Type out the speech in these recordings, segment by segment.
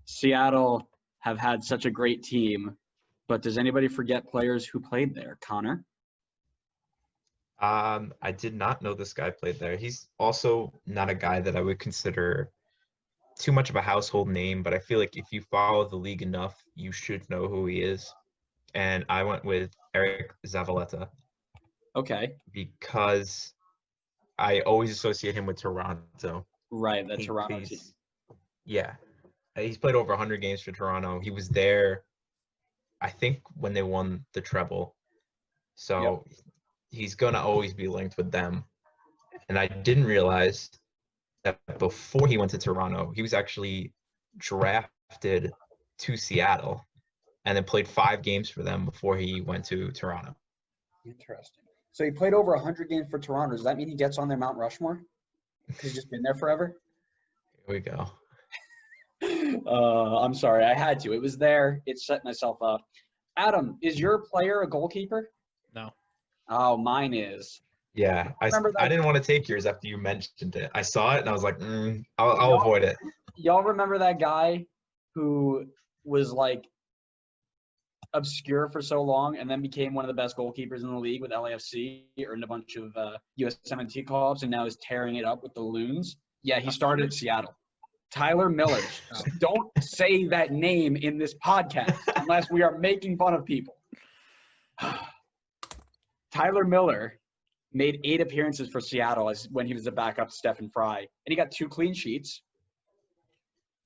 Seattle have had such a great team, but does anybody forget players who played there? Connor? I did not know this guy played there. He's also not a guy that I would consider too much of a household name, but I feel like if you follow the league enough, you should know who he is. And I went with Eric Zavaleta Okay. because I always associate him with Toronto. Right, the He Toronto team. plays, yeah, he's played over 100 games for Toronto. He was there, I think, when they won the treble. So he's going to always be linked with them. And I didn't realize that before he went to Toronto, he was actually drafted to Seattle and then played 5 games for them before he went to Toronto. Interesting. So he played over 100 games for Toronto. Does that mean he gets on their Mount Rushmore? He's just been there forever? Here we go. I'm sorry. I had to. It was there. It set myself up. Adam, is your player a goalkeeper? No. Oh, mine is. Yeah, I didn't want to take yours after you mentioned it. I saw it and I was like, I'll avoid it. Y'all remember that guy who was like obscure for so long and then became one of the best goalkeepers in the league with LAFC, earned a bunch of USMNT call-ups, and now is tearing it up with the Loons? Yeah, he started at Seattle. Tyler Miller. Don't say that name in this podcast unless we are making fun of people. Tyler Miller made 8 appearances for Seattle when he was a backup to Stephen Fry, and he got 2 clean sheets.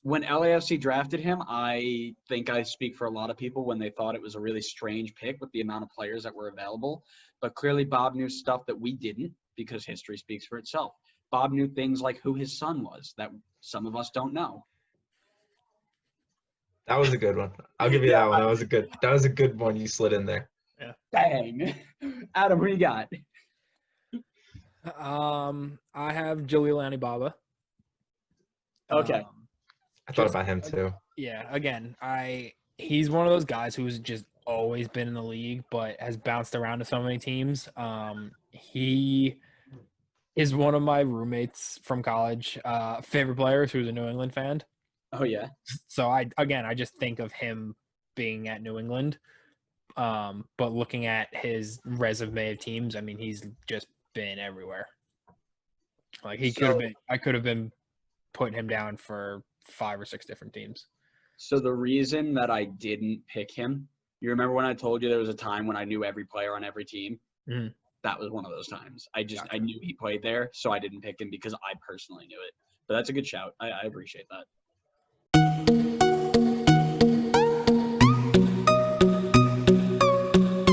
When LAFC drafted him, I think I speak for a lot of people when they thought it was a really strange pick with the amount of players that were available. But clearly Bob knew stuff that we didn't, because history speaks for itself. Bob knew things like who his son was that some of us don't know. That was a good one. I'll give you that one. That was a good one you slid in there. Yeah. Dang. Adam, who you got? I have Jalil Anibaba. Okay. I thought about him too. Yeah, again, he's one of those guys who's just always been in the league, but has bounced around to so many teams. He is one of my roommates from college, favorite players who's a New England fan. Oh, yeah. So I just think of him being at New England. But looking at his resume of teams, I mean, he's just been everywhere. Like I could have been putting him down for 5 or 6 different teams. So the reason that I didn't pick him, you remember when I told you there was a time when I knew every player on every team? Mm-hmm. That was one of those times. I knew he played there, so I didn't pick him because I personally knew it. But that's a good shout. I appreciate that.